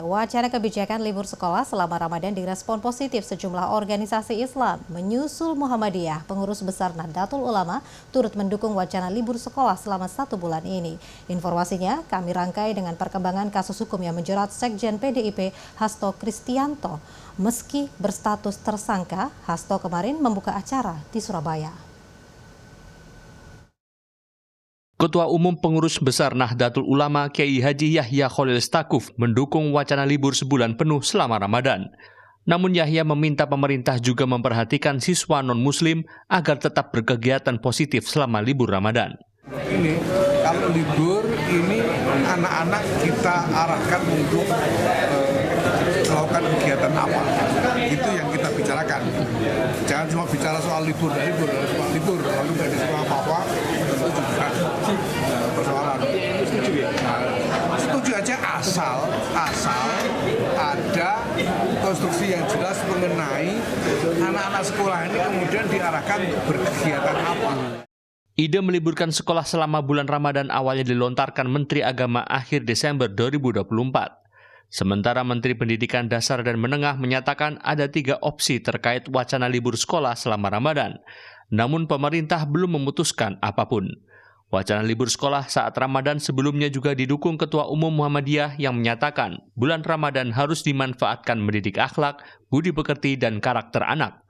Wacana kebijakan libur sekolah selama Ramadan direspon positif sejumlah organisasi Islam. Menyusul Muhammadiyah, pengurus besar Nahdlatul Ulama turut mendukung wacana libur sekolah selama 1 bulan ini. Informasinya kami rangkai dengan perkembangan kasus hukum yang menjerat Sekjen PDIP Hasto Kristianto. Meski berstatus tersangka, Hasto kemarin membuka acara di Surabaya. Ketua Umum Pengurus Besar Nahdlatul Ulama Kiai Haji Yahya Khalil Stakuf mendukung wacana libur sebulan penuh selama Ramadan. Namun Yahya meminta pemerintah juga memperhatikan siswa non-muslim agar tetap berkegiatan positif selama libur Ramadan. Ini kalau libur ini anak-anak kita arahkan untuk melakukan kegiatan apa, itu yang kita bicarakan. Jangan cuma bicara soal libur, lalu nggak disuruh apa-apa, itu juga persoalan. Setuju aja asal ada konstruksi yang jelas mengenai anak-anak sekolah ini kemudian diarahkan untuk berkegiatan apa. Ide meliburkan sekolah selama bulan Ramadan awalnya dilontarkan Menteri Agama akhir Desember 2024. Sementara Menteri Pendidikan Dasar dan Menengah menyatakan ada 3 opsi terkait wacana libur sekolah selama Ramadan. Namun pemerintah belum memutuskan apapun. Wacana libur sekolah saat Ramadan sebelumnya juga didukung Ketua Umum Muhammadiyah yang menyatakan bulan Ramadan harus dimanfaatkan mendidik akhlak, budi pekerti, dan karakter anak.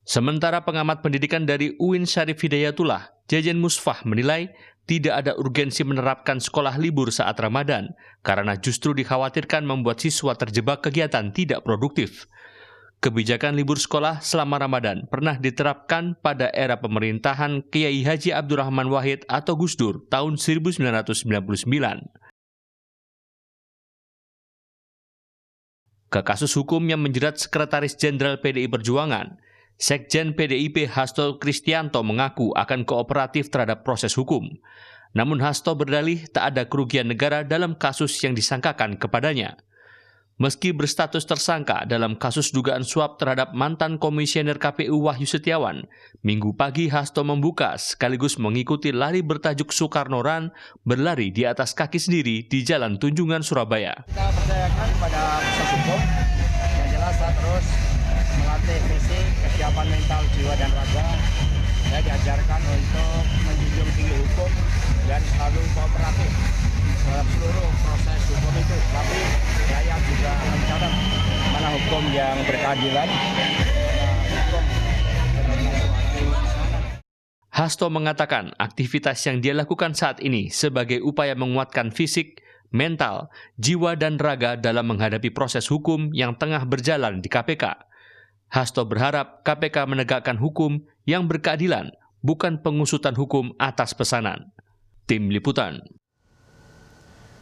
Sementara pengamat pendidikan dari UIN Syarif Hidayatullah, Jajan Musfah menilai tidak ada urgensi menerapkan sekolah libur saat Ramadan karena justru dikhawatirkan membuat siswa terjebak kegiatan tidak produktif. Kebijakan libur sekolah selama Ramadan pernah diterapkan pada era pemerintahan Kiai Haji Abdurrahman Wahid atau Gus Dur tahun 1999. Ke kasus hukum yang menjerat Sekretaris Jenderal PDI Perjuangan, Sekjen PDIP Hasto Kristianto mengaku akan kooperatif terhadap proses hukum. Namun Hasto berdalih tak ada kerugian negara dalam kasus yang disangkakan kepadanya. Meski berstatus tersangka dalam kasus dugaan suap terhadap mantan Komisioner KPU Wahyu Setiawan, Minggu pagi Hasto membuka sekaligus mengikuti lari bertajuk Soekarno Run berlari di atas kaki sendiri di Jalan Tunjungan, Surabaya. Kita percayakan pada proses hukum yang jelas terus melatih fisik, kesiapan mental, jiwa, dan raga. Saya diajarkan untuk menjunjung tinggi hukum dan selalu kooperatif dalam seluruh proses hukum itu. Tapi saya juga mencatat mana hukum yang berkeadilan, mana hukum Hasto mengatakan aktivitas yang dia lakukan saat ini sebagai upaya menguatkan fisik, mental, jiwa, dan raga dalam menghadapi proses hukum yang tengah berjalan di KPK. Hasto berharap KPK menegakkan hukum yang berkeadilan, bukan pengusutan hukum atas pesanan. Tim Liputan.